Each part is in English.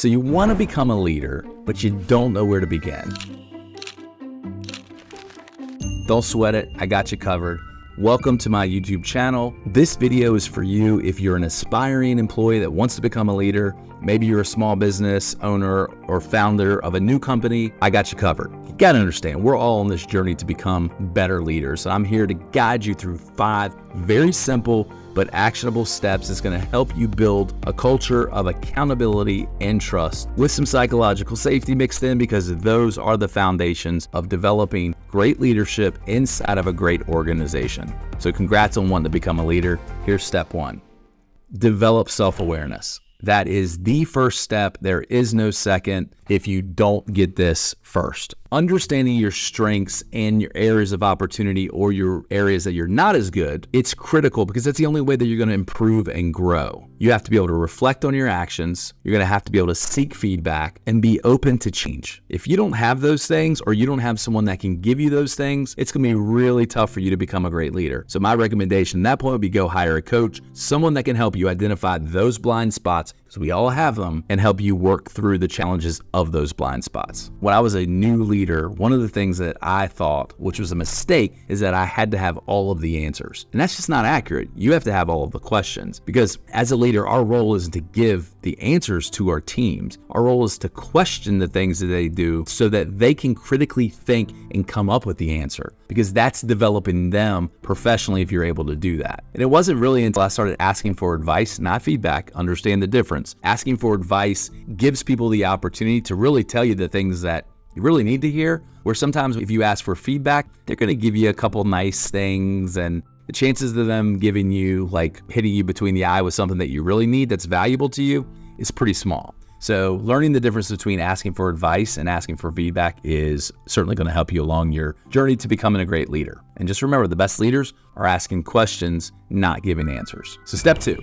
So you want to become a leader, but you don't know where to begin. Don't sweat it, I got you covered. Welcome to my YouTube channel. This video is for you if you're an aspiring employee that wants to become a leader. Maybe you're a small business owner or founder of a new company. I got you covered. You gotta understand, we're all on this journey to become better leaders. And I'm here to guide you through 5 very simple but actionable steps that's gonna help you build a culture of accountability and trust with some psychological safety mixed in, because those are the foundations of developing great leadership inside of a great organization. So congrats on wanting to become a leader. Here's step 1. Develop self-awareness. That is the first step. There is no second if you don't get this first. Understanding your strengths and your areas of opportunity, or your areas that you're not as good, it's critical because that's the only way that you're going to improve and grow. You have to be able to reflect on your actions. You're going to have to be able to seek feedback and be open to change. If you don't have those things, or you don't have someone that can give you those things, it's going to be really tough for you to become a great leader. So my recommendation at that point would be go hire a coach, someone that can help you identify those blind spots, because we all have them, and help you work through the challenges of those blind spots. When I was a new leader, one of the things that I thought, which was a mistake, is that I had to have all of the answers. And that's just not accurate. You have to have all of the questions, because as a leader, our role isn't to give the answers to our teams. Our role is to question the things that they do so that they can critically think and come up with the answer, because that's developing them professionally if you're able to do that. And it wasn't really until I started asking for advice, not feedback, understand the difference. Asking for advice gives people the opportunity to really tell you the things that you really need to hear, where sometimes if you ask for feedback, they're going to give you a couple nice things, and the chances of them giving you, like hitting you between the eye with something that you really need that's valuable to you, is pretty small. So learning the difference between asking for advice and asking for feedback is certainly going to help you along your journey to becoming a great leader. And just remember, the best leaders are asking questions, not giving answers. So step 2.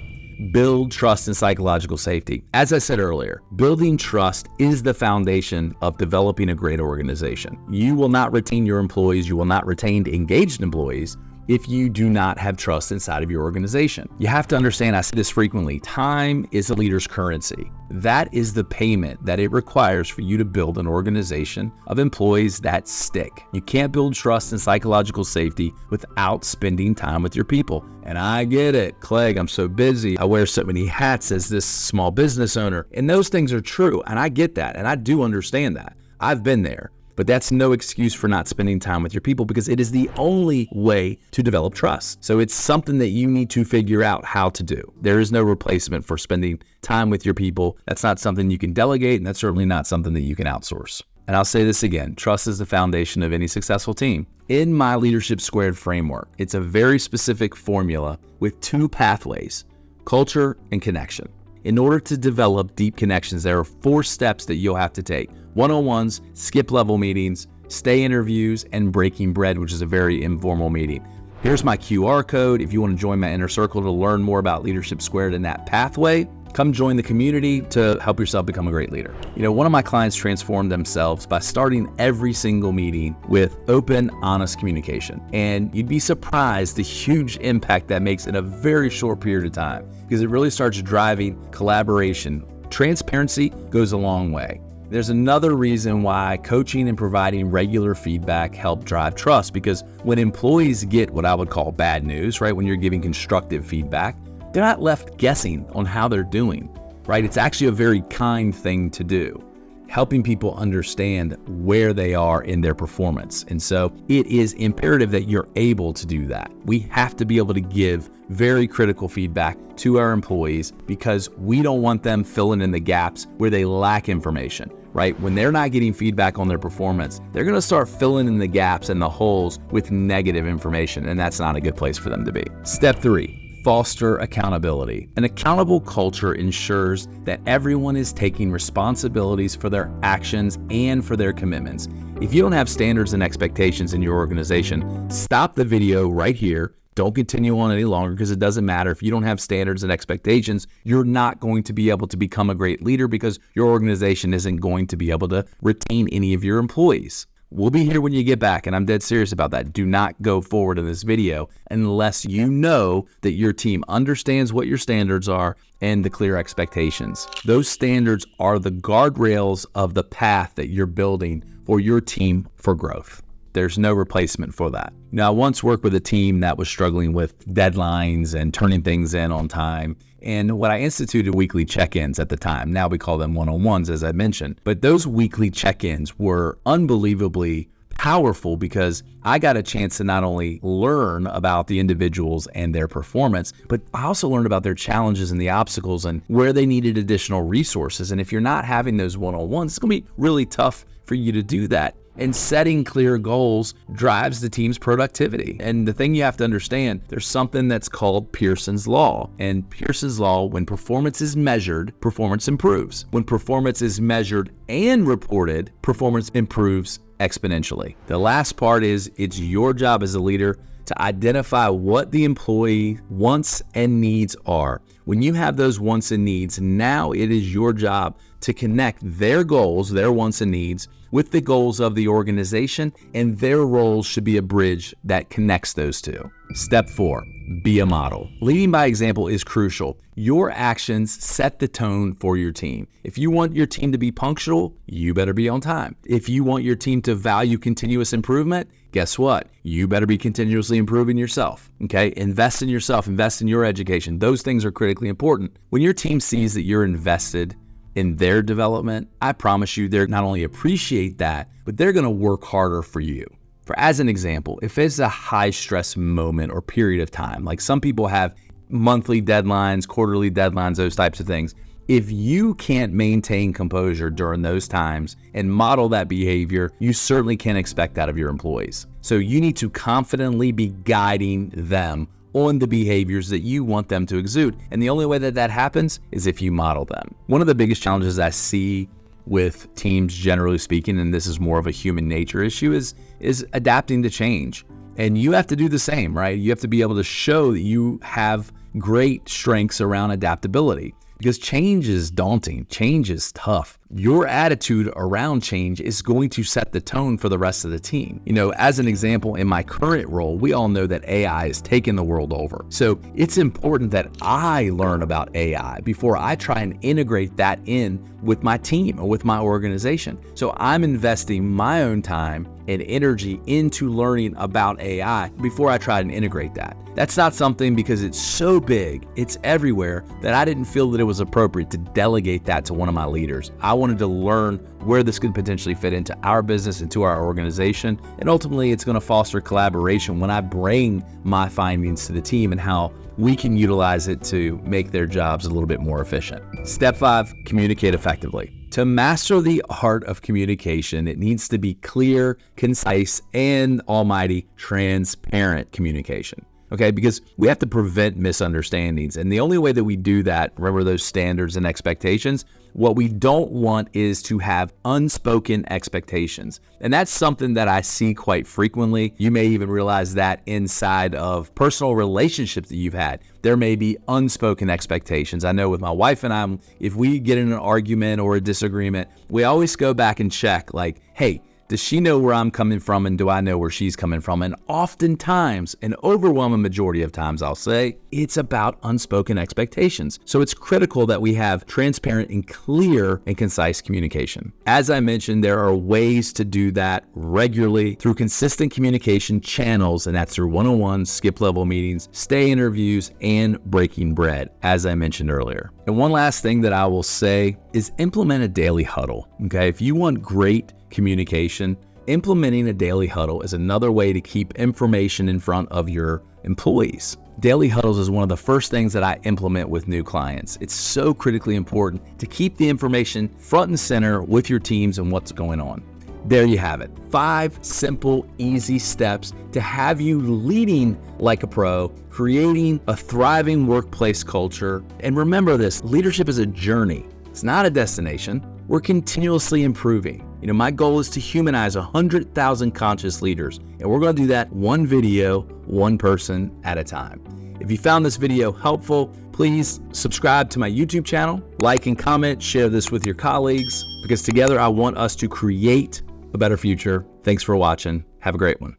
Build trust and psychological safety. As I said earlier, building trust is the foundation of developing a great organization. You will not retain your employees, you will not retain engaged employees if you do not have trust inside of your organization. You have to understand, I say this frequently, time is a leader's currency. That is the payment that it requires for you to build an organization of employees that stick. You can't build trust and psychological safety without spending time with your people. And I get it, Clegg, I'm so busy. I wear so many hats as this small business owner. And those things are true, and I get that, and I do understand that. I've been there. But that's no excuse for not spending time with your people, because it is the only way to develop trust. So it's something that you need to figure out how to do. There is no replacement for spending time with your people. That's not something you can delegate, and that's certainly not something that you can outsource. And I'll say this again, trust is the foundation of any successful team. In my Leadership Squared framework, it's a very specific formula with 2 pathways: culture and connection. In order to develop deep connections, there are 4 steps that you'll have to take: one-on-ones, skip level meetings, stay interviews, and breaking bread, which is a very informal meeting. Here's my QR code. If you want to join my inner circle to learn more about Leadership Squared and that pathway, come join the community to help yourself become a great leader. You know, one of my clients transformed themselves by starting every single meeting with open, honest communication. And you'd be surprised the huge impact that makes in a very short period of time, because it really starts driving collaboration. Transparency goes a long way. There's another reason why coaching and providing regular feedback help drive trust, because when employees get what I would call bad news, right, when you're giving constructive feedback, they're not left guessing on how they're doing, right? It's actually a very kind thing to do, helping people understand where they are in their performance. And so it is imperative that you're able to do that. We have to be able to give very critical feedback to our employees, because we don't want them filling in the gaps where they lack information, right? When they're not getting feedback on their performance, they're going to start filling in the gaps and the holes with negative information, and that's not a good place for them to be. Step 3. Foster accountability. An accountable culture ensures that everyone is taking responsibilities for their actions and for their commitments. If you don't have standards and expectations in your organization, stop the video right here. Don't continue on any longer, because it doesn't matter. If you don't have standards and expectations, you're not going to be able to become a great leader, because your organization isn't going to be able to retain any of your employees. We'll be here when you get back, and I'm dead serious about that. Do not go forward in this video unless you know that your team understands what your standards are and the clear expectations. Those standards are the guardrails of the path that you're building for your team for growth. There's no replacement for that. Now, I once worked with a team that was struggling with deadlines and turning things in on time. And what I instituted weekly check-ins at the time. Now we call them one-on-ones, as I mentioned. But those weekly check-ins were unbelievably powerful because I got a chance to not only learn about the individuals and their performance, but I also learned about their challenges and the obstacles and where they needed additional resources. And if you're not having those one-on-ones, it's going to be really tough for you to do that. And setting clear goals drives the team's productivity. And the thing you have to understand, there's something that's called Pearson's Law. And Pearson's Law, when performance is measured, performance improves. When performance is measured and reported, performance improves exponentially. The last part is it's your job as a leader to identify what the employee wants and needs are. When you have those wants and needs, now it is your job to connect their goals, their wants and needs, with the goals of the organization, and their roles should be a bridge that connects those two. Step 4, be a model. Leading by example is crucial. Your actions set the tone for your team. If you want your team to be punctual, you better be on time. If you want your team to value continuous improvement, guess what? You better be continuously improving yourself, okay? Invest in yourself, invest in your education. Those things are critically important. When your team sees that you're invested in their development, I promise you they're not only appreciate that, but they're gonna work harder for you. For as an example, if it's a high stress moment or period of time, like some people have monthly deadlines, quarterly deadlines, those types of things, if you can't maintain composure during those times and model that behavior, you certainly can't expect that of your employees. So you need to confidently be guiding them on the behaviors that you want them to exude. And the only way that that happens is if you model them. One of the biggest challenges I see with teams, generally speaking, and this is more of a human nature issue, is adapting to change. And you have to do the same, right? You have to be able to show that you have great strengths around adaptability, because change is daunting. Change is tough. Your attitude around change is going to set the tone for the rest of the team. You know, as an example, in my current role, we all know that AI is taking the world over. So it's important that I learn about AI before I try and integrate that in with my team or with my organization. So I'm investing my own time and energy into learning about AI before I try and integrate that. That's not something, because it's so big, it's everywhere, that I didn't feel that it was appropriate to delegate that to one of my leaders. I wanted to learn where this could potentially fit into our business, into our organization, and ultimately it's going to foster collaboration when I bring my findings to the team and how we can utilize it to make their jobs a little bit more efficient. Step 5, communicate effectively. To master the art of communication, it needs to be clear, concise, and almighty transparent communication. Okay, because we have to prevent misunderstandings. And the only way that we do that, remember those standards and expectations, what we don't want is to have unspoken expectations. And that's something that I see quite frequently. You may even realize that inside of personal relationships that you've had. There may be unspoken expectations. I know with my wife and I, if we get in an argument or a disagreement, we always go back and check, like, hey, does she know where I'm coming from, and do I know where she's coming from? And oftentimes, an overwhelming majority of times, I'll say, it's about unspoken expectations. So it's critical that we have transparent and clear and concise communication. As I mentioned, there are ways to do that regularly through consistent communication channels, and that's through one-on-ones, skip level meetings, stay interviews, and breaking bread, as I mentioned earlier. And one last thing that I will say is implement a daily huddle. Okay, if you want great communication, implementing a daily huddle is another way to keep information in front of your employees. Daily huddles is one of the first things that I implement with new clients. It's so critically important to keep the information front and center with your teams and what's going on. There you have it. 5 simple, easy steps to have you leading like a pro, creating a thriving workplace culture. And remember this, leadership is a journey. It's not a destination. We're continuously improving. You know, my goal is to humanize 100,000 conscious leaders, and we're going to do that one video, one person at a time. If you found this video helpful, please subscribe to my YouTube channel, like and comment, share this with your colleagues, because together I want us to create a better future Thanks for watching. Have a great one.